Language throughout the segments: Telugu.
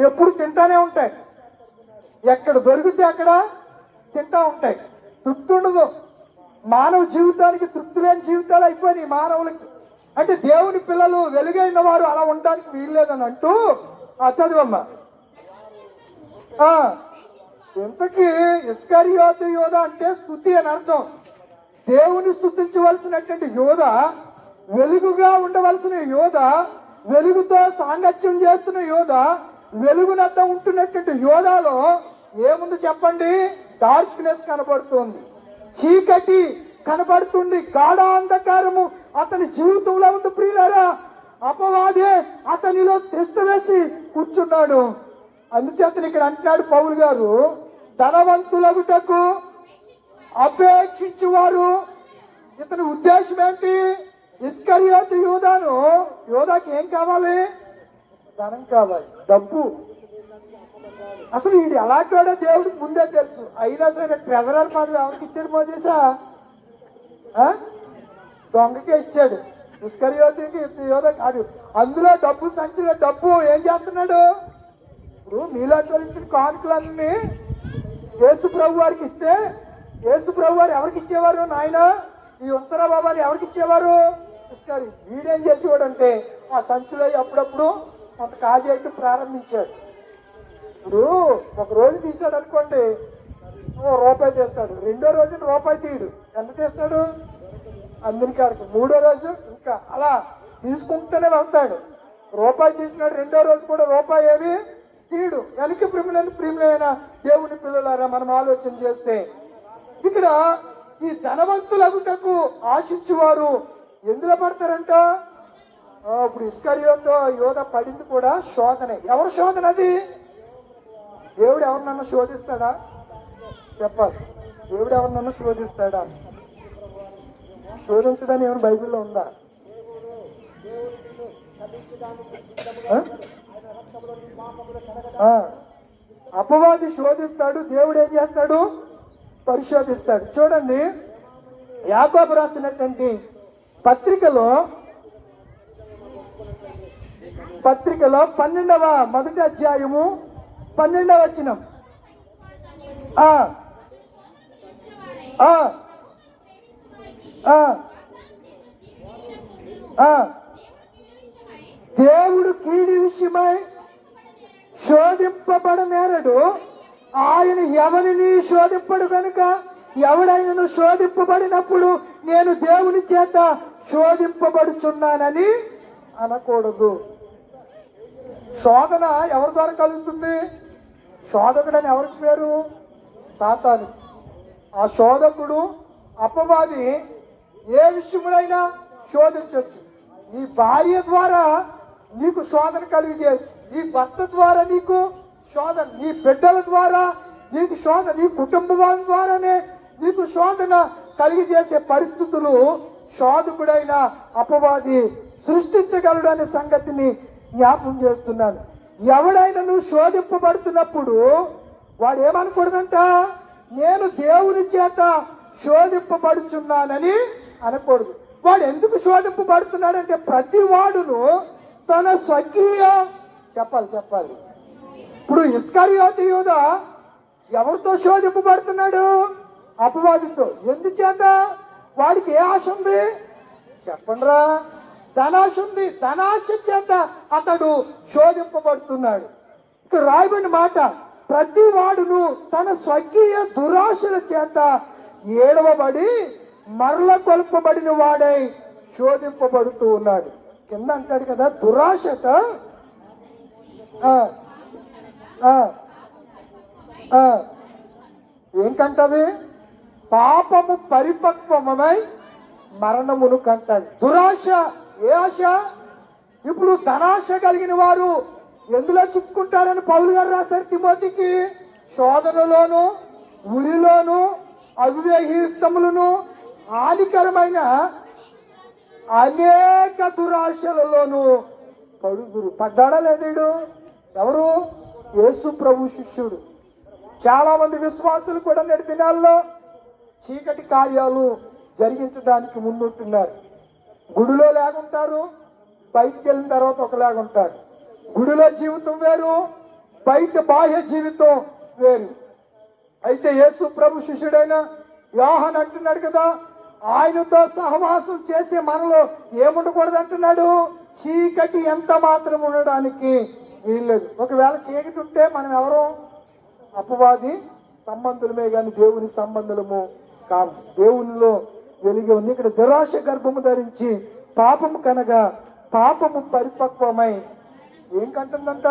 ఎప్పుడు తింటానే ఉంటాయి, ఎక్కడ దొరికితే అక్కడ తింటా ఉంటాయి, తృప్తి ఉండదు. మానవ జీవితానికి తృప్తి లేని జీవితాలు అయిపోయినాయి మానవులకి. అంటే దేవుని పిల్లలు వెలుగైన వారు అలా ఉండడానికి వీల్లేదని అంటూ చదివమ్మా. ఇంతకీ ఇస్కరియోతు యోధ అంటే స్తుతి అని అర్థం. దేవుని స్తుతించవలసినటువంటి యోధ, వెలుగుగా ఉండవలసిన యోధ, వెలుగుతో సాంగత్యం చేస్తున్న యోధ, వెలుగునంతా ఉంటున్నటువంటి యోధాలో ఏముంది చెప్పండి? డార్క్నెస్ కనబడుతుంది, చీకటి కనబడుతుంది, గాఢాంధకారము అతని జీవితంలో ఉంది. ప్రియులారా, అపవాదే అతనిలో తిష్ట వేసి కూర్చున్నాడు. అందుచేత ఇక్కడ అంటున్నాడు పౌలు గారు, ధనవంతులగుటకు అపేక్షించువారు. ఇతని ఉద్దేశం ఏంటి? ఇస్కరియోతు యోధాకి ఏం కావాలి? ధనం కావాలి, డబ్బు. అసలు వీడు ఎలాంటివాడో దేవుడికి ముందే తెలుసు. అయినా సరే ట్రెజరర్ పదవి ఎవరికి ఇచ్చాడు? మోసేసా దొంగకే ఇచ్చాడు. ఇస్కరియోతుకి యోధ కాదు. అందులో డబ్బు, సంచిలో డబ్బు ఏం చేస్తున్నాడు? ఇప్పుడు మీలాంటి ఇచ్చిన కానుకలన్నీ యేసు ప్రభు వారికి ఇస్తే, యేసు ప్రభు వారు ఎవరికి ఇచ్చేవారు? నాయన ఈ ఉంచరా బాబా అని ఎవరికి ఇచ్చేవారు? ఇస్కరి. వీడేం చేసేవాడు అంటే ఆ సంచిలో అప్పుడప్పుడు కొంత కాజేయటం ప్రారంభించాడు. ఇప్పుడు ఒక రోజు తీసాడు అనుకోండి, రూపాయి తీస్తాడు. రెండో రోజు రూపాయి తీయడు. ఎంత తీస్తాడు? అందునికాడికి. మూడో రోజు ఇంకా అలా తీసుకుంటూనే వెళ్తాడు. రూపాయి తీసినాడు, రెండో రోజు కూడా రూపాయి ఏవి తీయడు. వెనక్కి ప్రియులైన దేవుని పిల్లలారా, మనం ఆలోచన చేస్తే ఇక్కడ ఈ ధనవంతులగుటకు ఆశించువారు ఎందులో పడతారంట? ఇప్పుడు ఇస్కరియోతు యోధ పడింది కూడా శోధనే. ఎవరు శోధన అది? దేవుడు ఎవరినన్నా శోధిస్తాడా? చెప్పాలి. దేవుడు ఎవరినన్నా శోధిస్తాడా? శోధించడానికి ఏమైనా బైబిల్లో ఉందా? అపవాది శోధిస్తాడు, దేవుడు ఏం చేస్తాడు? పరిశోధిస్తాడు. చూడండి, యాకోబు రాసినటువంటి పత్రికలో 12వ మొదటి అధ్యాయము 12వ వచనం. దేవుడు కీడి విషయమై శోధింపబడనేరడు, ఆయన ఎవరిని శోధింపడు కనుక ఎవడైనను శోధింపబడినప్పుడు నేను దేవుని చేత శోధింపబడుచున్నానని అనకూడదు. శోధన ఎవరి ద్వారా కలుగుతుంది? శోధకుడని ఎవరికి పేరు? సాతాను. ఆ శోధకుడు అపవాది ఏ విషయమునైనా శోధించవచ్చు. నీ భార్య ద్వారా నీకు శోధన కలిగజేయచ్చు, నీ భర్త ద్వారా నీకు శోధన, నీ బిడ్డల ద్వారా నీకు శోధన, నీ కుటుంబం ద్వారానే నీకు శోధన కలిగజేసే పరిస్థితులు శోధకుడైన అపవాది సృష్టించగలడు అనే సంగతిని జ్ఞాపకం చేస్తున్నాను. ఎవడైనా నువ్వు శోధింపబడుతున్నప్పుడు వాడు ఏమనకూడదంట? నేను దేవుని చేత శోధింపబడుచున్నానని అనకూడదు. వాడు ఎందుకు శోధింపబడుతున్నాడంటే ప్రతి వాడును తన స్వకీయ చెప్పాలి. ఇప్పుడు ఇస్కరియోతు యోధ ఎవరితో శోధింపబడుతున్నాడు? అపవాదితో. ఎందుచేత? వాడికి ఏ ఆశ ఉంది చెప్పండిరా? ధనాశ ఉంది. ధనాశ చేత అతడు శోధింపబడుతున్నాడు. ఇక్కడ రాయబడిన మాట, ప్రతి వాడును తన స్వకీయ దురాశల చేత ఏడవబడి మరల కొల్పబడిన వాడై శోధింపబడుతూ ఉన్నాడు. కింద అంటాడు కదా, దురాశత ఏంటంటది? పాపము పరిపక్వమై మరణమును కంటది. దురాశ. ఏ ఆశ? ఇప్పుడు ధనాశ కలిగిన వారు ఎందులో చిక్కుకుంటారని పౌలు గారు రాశారు తిమోతికి. శోధనలోను, ఉరిలోను, అవివేహితములను, హానికరమైన అనేక దురాశలలోను పడుదురు. పడ్డాడా లేదేడు? ఎవరు? యేసు ప్రభు శిష్యుడు. చాలా మంది విశ్వాసులు కూడా నేటి దినాల్లో చీకటి కార్యాలు జరిగించడానికి ముందుంటున్నారు. గుడిలో లేకుంటారు, బయటికి వెళ్ళిన తర్వాత ఒకలాగుంటారు. గుడిలో జీవితం వేరు, బయట బాహ్య జీవితం వేరు. అయితే యేసు ప్రభు శిష్యుడైన యోహాను అంటున్నాడు కదా, ఆయనతో సహవాసం చేసే మనలో ఏముండకూడదు అంటున్నాడు, చీకటి ఎంత మాత్రం ఉండడానికి వీల్లేదు. ఒకవేళ చీకటి ఉంటే మనం ఎవరు? అపవాది సంబంధులమే కానీ దేవుని సంబంధులము కాదు. దేవునిలో వెలిగి ఉంది. ఇక్కడ దురాశ గర్భము ధరించి పాపము కనగా పాపము పరిపక్వమై ఏం కంటుందంట?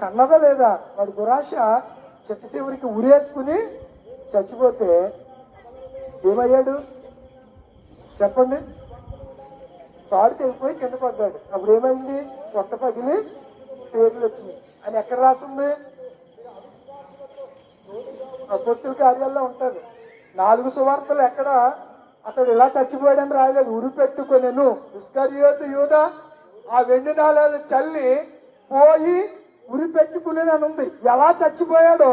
కన్నదా లేదా? వాడి దురాశ చిట్ట చివరికి ఉరేసుకుని చచ్చిపోతే ఏమయ్యాడు చెప్పండి? తాడు తెగిపోయి కింద పడ్డాడు. అప్పుడు ఏమైంది? పొట్ట పగిలి పేర్లు వచ్చింది అని ఎక్కడ రాసింది? అపోస్తుల కార్యాల్లో ఉంటుంది. 4 సువార్తలు ఎక్కడ అతడు ఇలా చచ్చిపోయాడని రాయలేదు. ఉరి పెట్టుకొనెను ఇస్కరియోతు యూదా ఆ వెండి నాణేలు చల్లి పోయి ఉరి పెట్టుకునేదని ఉంది. ఎలా చచ్చిపోయాడో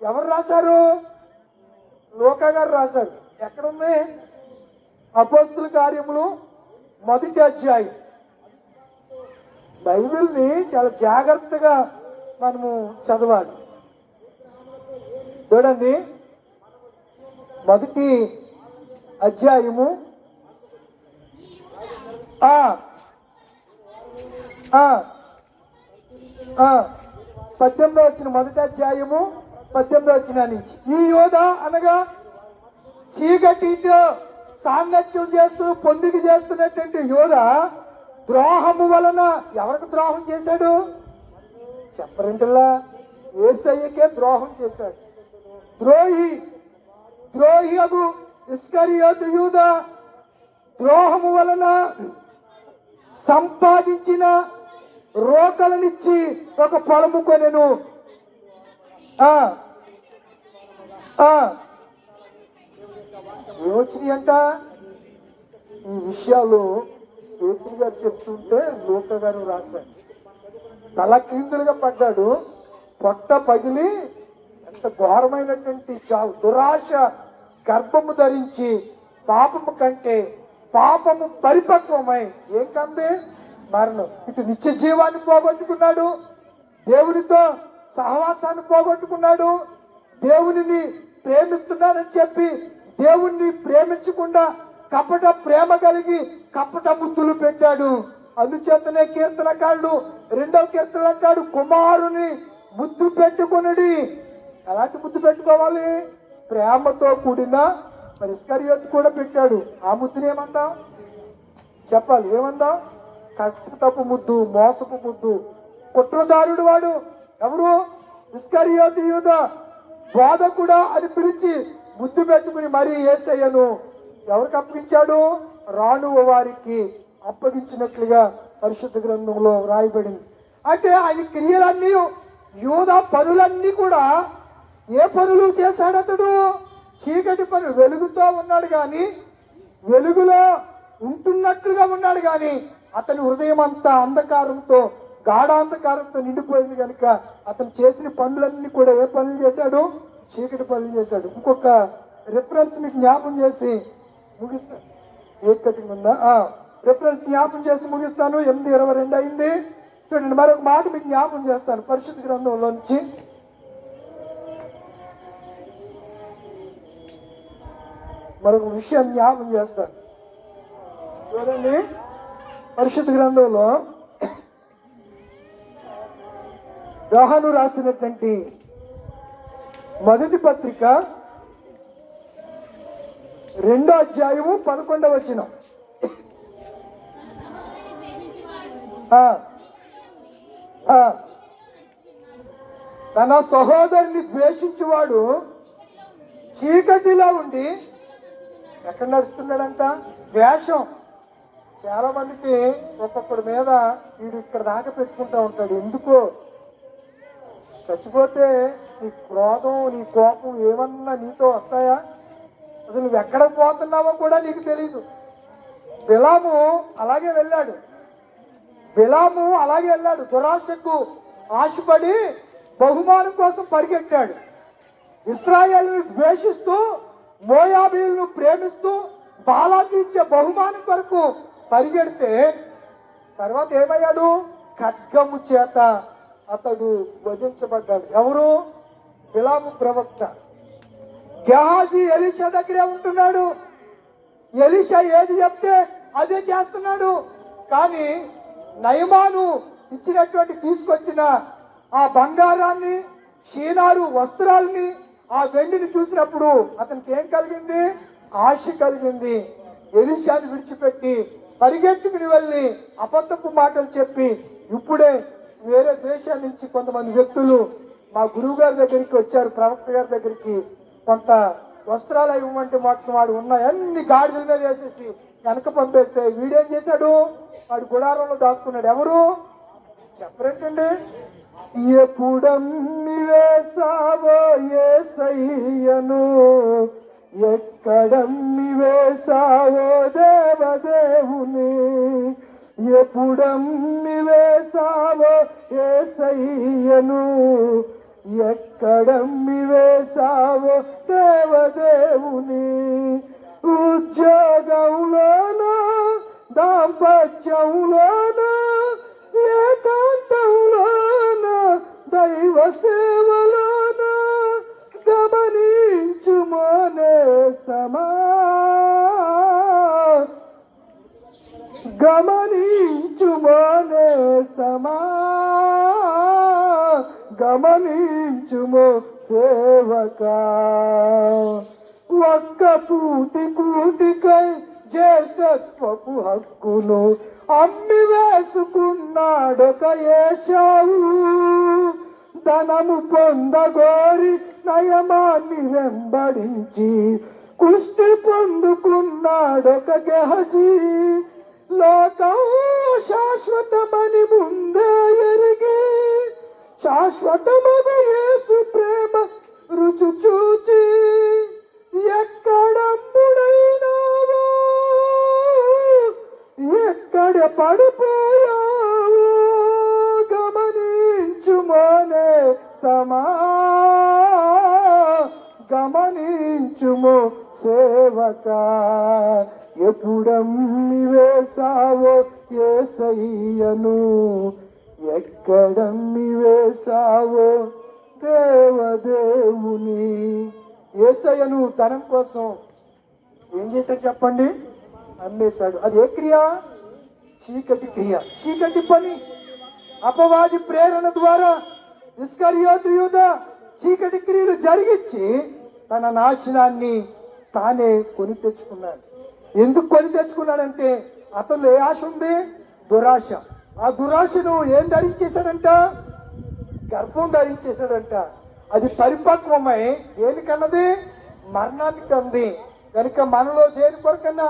ఎవరు రాశారు? లూకా గారు రాశారు. ఎక్కడుంది? అపోస్తుల కార్యములు 1వ అధ్యాయం. బైబిల్ని చాలా జాగ్రత్తగా మనము చదవాలి. చూడండి, 1వ అధ్యాయము 18వ వచనం. 1వ అధ్యాయము 18వ వచనం నుంచి, ఈ యోధ అనగా చీకటితో సాంగత్యం చేస్తూ పొందిక చేస్తున్నటువంటి యోధ ద్రోహము వలన ఎవరికి ద్రోహం చేశాడు చెప్పరంటలా? యేసయ్యకే ద్రోహం చేశాడు. ద్రోహి అగు ఇస్కరియోతు యూద ద్రోహము వలన సంపాదించిన రోకలనిచ్చి ఒక పొలము కొనెను. ఏమొచ్చినాయి అంట? ఈ విషయాలు పేతురు గారు చెప్తుంటే లూకా గారు రాశారు. తల క్రిందులుగా పడ్డాడు, పొట్ట పగిలి ఎంత ఘోరమైనటువంటి చావు. దురాశ గర్భము ధరించి పాపము కంటే పాపము పరిపక్వమై ఏం కంది? మరణం. ఇటు నిత్య జీవాన్ని పోగొట్టుకున్నాడు, దేవునితో సహవాసాన్ని పోగొట్టుకున్నాడు, దేవునిని ప్రేమిస్తున్నానని చెప్పి దేవుణ్ణి ప్రేమించకుండా కపట ప్రేమ కలిగి కపట బుద్ధులు పెట్టాడు. అందుచేతనే కీర్తనకారుడు 2వ కీర్తన అంటాడు, కుమారుని ముద్దు పెట్టుకునుడి. ఎలాంటి ముద్దు పెట్టుకోవాలి? ప్రేమతో కూడిన. మరి ఇస్కరియోతు కూడా పెట్టాడు. ఆ ముద్దుని ఏమందాం చెప్పాలి? ఏమందాం? కపటపు ముద్దు, మోసపు ముద్దు. కుట్రదారుడు వాడు ఎవరు? ఇస్కరియోతు యూద. బోధకుడా అని పిలిచి ముద్దు పెట్టుకుని మరీ యేసయ్యను ఎవరికి అప్పగించాడు? రాను వారికి అప్పగించినట్లుగా పరిశుద్ధ గ్రంథంలో రాయబడింది. అంటే ఆయన క్రియలన్నీ, యూద పనులన్నీ కూడా ఏ పనులు చేశాడు అతడు? చీకటి పనులు. వెలుగుతో ఉన్నాడు కానీ, వెలుగులో ఉంటున్నట్లుగా ఉన్నాడు కానీ అతని హృదయం అంతా అంధకారంతో, గాఢాంధకారంతో నిండిపోయింది కనుక అతను చేసిన పనులన్నీ కూడా ఏ పనులు చేశాడు? చీకటి పనులు చేశాడు. ఇంకొక రిఫరెన్స్ మీకు జ్ఞాపం చేసి ముగిస్తాను. ఏ కటింగ్ ఉందా? రిఫరెన్స్ జ్ఞాపం చేసి ముగిస్తాను. 8:22 అయింది. చూడండి, మరొక మాట మీకు జ్ఞాపం చేస్తాను పరిశుద్ధ గ్రంథంలో నుంచి. మరొక విషయం జ్ఞాపం చేస్తాను. చూడండి, పరిశుద్ధ గ్రంథంలో యోహాను రాసినటువంటి మొదటి పత్రిక 2వ అధ్యాయము 11వ వచనం. తన సహోదరుని ద్వేషించేవాడు చీకటిలో ఉండి ఎక్కడ నడుస్తున్నాడంట? ద్వేషం. చాలా మందికి ఒక్కొక్కడి మీద వీడు ఇక్కడ దాకా పెట్టుకుంటూ ఉంటాడు. ఎందుకో? చచ్చిపోతే నీ క్రోధం, నీ కోపం ఏమన్నా నీతో వస్తాయా? అసలు నువ్వు ఎక్కడ పోతున్నావో కూడా నీకు తెలీదు. బిలాము అలాగే వెళ్ళాడు. దురాశకు ఆశపడి బహుమానం కోసం పరిగెట్టాడు. ఇశ్రాయేలును ద్వేషిస్తూ, మోయాబీయులను ప్రేమిస్తూ బాలాకి ఇచ్చే బహుమానం కొరకు పరిగెడితే తర్వాత ఏమయ్యాడు? ఖడ్గము చేత అతడు వధించబడ్డాడు. ఎవరు? బిలాము ప్రవక్త. గెహాజీ ఎలీషా దగ్గరే ఉంటున్నాడు. ఎలీషా ఏది చెప్తే అదే చేస్తున్నాడు. కానీ నయమాను ఇచ్చినటువంటి తీసుకొచ్చిన ఆ బంగారాన్ని, షీనారు వస్త్రాల్ని, ఆ వెండిని చూసినప్పుడు అతనికి ఏం కలిగింది? ఆశ కలిగింది. ఎలీషాని విడిచిపెట్టి పరిగెత్తుకుని వెళ్ళి అబద్ధపు మాటలు చెప్పి, ఇప్పుడే వేరే దేశాల నుంచి కొంతమంది వ్యక్తులు మా గురువు గారి దగ్గరికి వచ్చారు, ప్రవక్త గారి దగ్గరికి, కొంత వస్త్రాలు ఇవ్వమంటే మొత్తం వాడు ఉన్నాయి అన్ని గాడిదల మీద వేసేసి వెనక పంపేస్తే వీడేం చేశాడు? వాడు గుడారంలో దాచుకున్నాడు. ఎవరు చెప్పరేంటండి? ఎప్పుడమ్మి వేసావో యేసయ్యను, ఎక్కడమ్మి వేసావో దేవదేవుని, ఎప్పుడమ్మి వేసావో యేసయ్యను, ఎక్కడమ్మి వేసావో దేవదేవుని. ఉద్యోగంలోనా, దాంపత్యంలోనా, ఏకాంతంలోనా, దైవ సేవలోనా గమనించుమోనేస్తమా, గమనించుమోనేస్తమా, గమనించుమో సేవకా. ఒక్క కూటికై జ్యేష్ఠత్వపు హక్కును అమ్మి వేసుకున్నాడొక ఏశావు, ధనము పొందగోరి నయమాన్ని వెంబడించి కుష్టి పొందుకున్నాడొక గెహజీ. లోకం శాశ్వతమని ముందే ఎరిగి శాశ్వతమని యేసు ప్రేమ రుచి చూచి ఎక్కడమ్ముడైనావో, ఎక్కడ పడిపోయావో గమనించుమోనే సమా, గమనించుమో సేవకా. ఎప్పుడమ్మి వేసావో యేసయ్యను, ఎక్కడమ్మి వేసావో దేవదేవుని. యేసయ్యను ధనం కోసం ఏం చేశాడు చెప్పండి? అమ్మేశాడు. అది ఏ క్రియ? చీకటి క్రియ, చీకటి పని. అపవాది ప్రేరణ ద్వారా ఇస్కరియోతు యూదా చీకటి క్రియలు జరిగించి తన నాశనాన్ని తానే కొని తెచ్చుకున్నాడు. ఎందుకు కొని తెచ్చుకున్నాడంటే అతను ఏ ఆశ ఉంది? దురాశ. ఆ దురాశను ఏం ధరించేశాడంట? గర్భం ధరించేశాడంట. అది పరిపక్వమై దేనికన్నది? మరణానికి అంది. కనుక మనలో దేని కొరకన్నా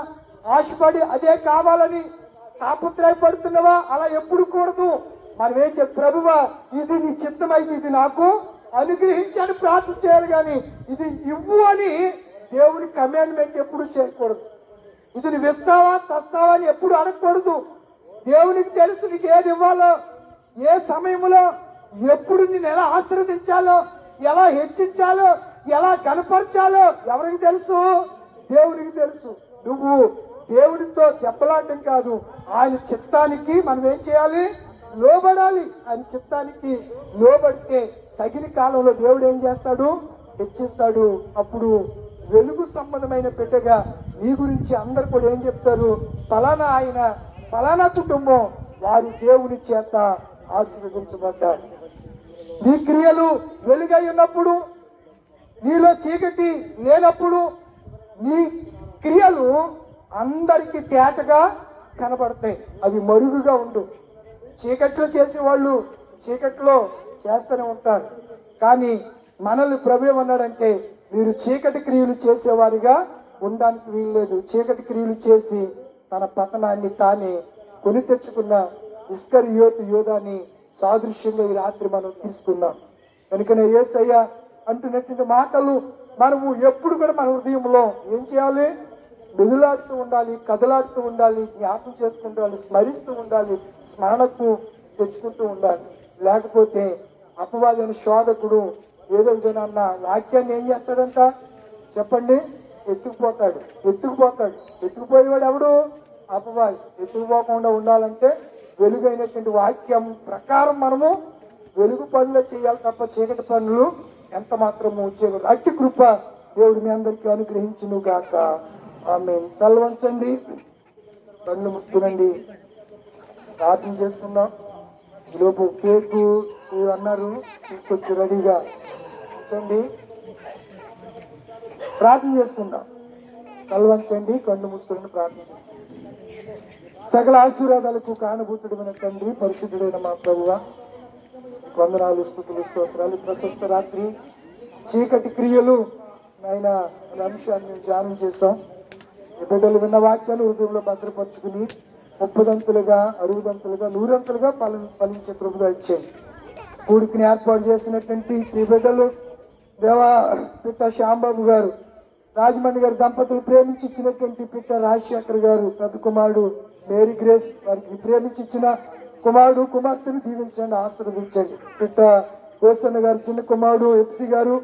ఆశపడి అదే కావాలని తాపత్రయపడుతున్నావా? అలా ఎప్పుడు కూడదు. మనం ఏం చెప్పి, ప్రభువా ఇది నీ చిత్తమైతే ఇది నాకు అనుగ్రహించని ప్రార్థన చేయాలి, కానీ ఇది ఇవ్వు అని దేవుని కమాండ్మెంట్ ఎప్పుడు చేయకూడదు. ఇది నువ్వు ఇస్తావా చస్తావా అని ఎప్పుడు అడగకూడదు. దేవునికి తెలుసు నీకు ఏది ఇవ్వాలో, ఏ సమయంలో, ఎప్పుడు నేను ఎలా ఆశీర్వదించాలో, ఎలా హెచ్చించాలో, ఎలా కనపరచాలో ఎవరికి తెలుసు? దేవునికి తెలుసు. నువ్వు దేవునితో దెబ్బలాడటం కాదు, ఆయన చిత్తానికి మనం ఏం చేయాలి? లోబడాలి. ఆయన చిత్తానికి లోబడితే తగిన కాలంలో దేవుడు ఏం చేస్తాడు? హెచ్చిస్తాడు. అప్పుడు వెలుగు సంబంధమైన బిడ్డగా నీ గురించి అందరు కూడా ఏం చెప్తారు? ఫలానా ఆయన, ఫలానా కుటుంబం వారి దేవుని చేత ఆశీర్వదించబడ్డారు. నీ క్రియలు వెలుగై ఉన్నప్పుడు, నీలో చీకటి లేనప్పుడు నీ క్రియలు అందరికీ తేటగా కనబడతాయి. అవి మరుగుగా ఉండు. చీకట్లో చేసేవాళ్ళు చీకట్లో చేస్తూనే ఉంటారు. కానీ మనల్ని ప్రభు ఏమన్నాడంటే, మీరు చీకటి క్రియలు చేసేవారిగా ఉండడానికి వీల్లేదు. చీకటి క్రియలు చేసి తన పతనాన్ని తానే కొని తెచ్చుకున్న ఇస్కరియోతు యూదాని సాదృశ్యంగా ఈ రాత్రి మనం తీసుకున్నాం. కనుకనే యేసయ్య అంటున్నటువంటి మాటలు మనము ఎప్పుడు కూడా మన హృదయంలో ఏం చేయాలి? మెదులాడుతూ ఉండాలి, కదలాడుతూ ఉండాలి, జ్ఞాపకం చేసుకుంటూ ఉండాలి, స్మరిస్తూ ఉండాలి, స్మరణకు తెచ్చుకుంటూ ఉండాలి. లేకపోతే అపవాది అనే శోధకుడు ఏదో విధంగా వాక్యాన్ని ఏం చేస్తాడంట చెప్పండి? ఎత్తుకుపోతాడు. ఎత్తుకుపోయేవాడు ఎవడు? అపవాది. ఎత్తుకుపోకుండా ఉండాలంటే వెలుగైనటువంటి వాక్యం ప్రకారం మనము వెలుగు పనులు చేయాలి తప్ప చీకటి పనులు ఎంత మాత్రము చేయకూడదు. అట్టి కృప దేవుడు మీ అందరికీ అనుగ్రహించును గాక. ఆమేన్. తలవంచండి, కళ్ళు ముట్టుకునండి, ప్రార్థన చేసుకుందాం. ఈలోపు కేకు అన్నారు తీసుకొచ్చి రెడీగా ఉంచండి, ప్రార్థన చేసుకుందాం. తలవంచండి, కళ్ళు మూసుకుని ప్రార్థన. సకల ఆశీర్వాదాలకు కానుభూతుడమైన తండ్రి, పరిశుద్ధుడైన మా ప్రభువ, వందనాలు, స్తుతులు, స్తోత్రాలు. ప్రశస్త రాత్రి చీకటి క్రియలు ఆయన అనే అంశాన్ని ధ్యానం చేశాం. ఈ బిడ్డలు విన్న వాక్యాలు హృదయంలో భద్రపరుచుకుని 30దంతులుగా 60దంతులుగా 100దంతులుగా ఫలించే కృపగా ఇచ్చేది. కూడికిని ఏర్పాటు చేసినటువంటి ఈ బిడ్డలు దేవా పిట్ట శ్యాంబాబు గారు, రాజమండ్రి గారి దంపతులు ప్రేమించి ఇచ్చినటువంటి పిట్ట రాజశేఖర్ గారు పెద్ద కుమారుడు, మేరీ గ్రేస్ వారికి ప్రేమించి ఇచ్చిన కుమారుడు కుమార్తెను దీవించండి, ఆశీర్వదించండి. పిట్ట కోసన్న గారు చిన్న కుమారుడు ఎఫ్సి గారు,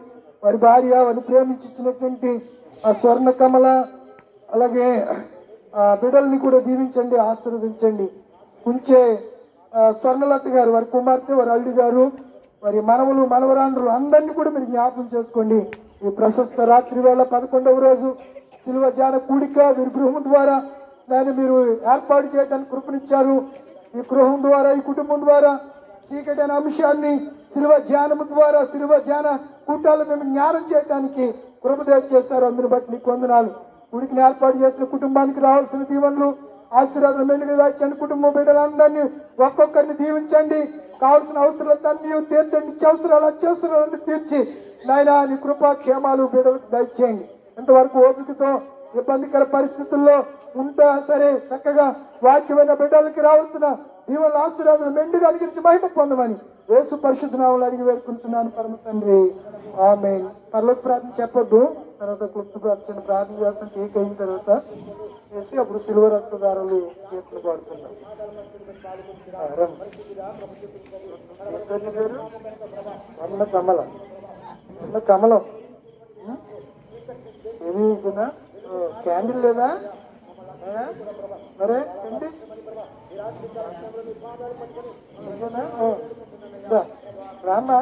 వారి భార్య వారిని ప్రేమించి ఇచ్చినటువంటి ఆ స్వర్ణ కమల, అలాగే ఆ బిడ్డల్ని కూడా దీవించండి, ఆశీర్వదించండి. కుంచే స్వర్ణలత గారు, వారి కుమార్తె, వారి అల్లుడు గారు, వారి మనవలు మనవరాండ్రులు అందరినీ కూడా మీరు జ్ఞాపకం చేసుకోండి. ఈ ప్రశస్త రాత్రి వేళ 11వ రోజు శిలువ ధ్యాన కూడిక వీరి గృహం ద్వారా దాన్ని మీరు ఏర్పాటు చేయడానికి కృపనిచ్చారు. ఈ గృహం ద్వారా, ఈ కుటుంబం ద్వారా చీకటి అనే అంశాన్ని శిలువ ధ్యానము ద్వారా, శిలువ ధ్యాన కూటాలు మేము జ్ఞానం చేయడానికి కృపదేవ చేశారు. అందుని బట్టి నీకు వందనాలు. గుడికి ఏర్పాటు చేసిన కుటుంబానికి రావాల్సిన దీవెనలు, ఆశీర్వాదం మెండుగా దాచండి. కుటుంబం బిడ్డలందరినీ ఒక్కొక్కరిని దీవించండి. కావాల్సిన అవసరాలన్నీ తీర్చండి. నిత్యావసరాలు అత్యవసరాలన్నీ తీర్చి నాయన నీ కృపా క్షేమాలు బిడ్డలకు దయచేయండి. ఇంతవరకు ఓపికతో ఇబ్బందికర పరిస్థితుల్లో ఉంటా సరే చక్కగా వాక్యమైన బిడ్డలకి రావాల్సిన దీవెనల ఆశీర్వాదాలు మెండుగా అనుగ్రహించి మహిమ పొందమని యేసు పరిశుద్ధ నామములో అడిగి వేడుకుంటున్నాను పరమ తండ్రి. ఆమేన్. పరలోక ప్రార్థన చెప్పొద్దు, తర్వాత క్లుప్త ప్రార్థన ప్రార్థన చేస్తాం. కేక్ అయిన తర్వాత చేసి అప్పుడు సిల్వ రక్తదారులు చేతులు పాడుతున్నాం. పేరు అన్న కమలం, అన్న కమలం. ఏమి ఇదేనా? క్యాండిల్ లేదా? మరే ఏంటి రామ్మా.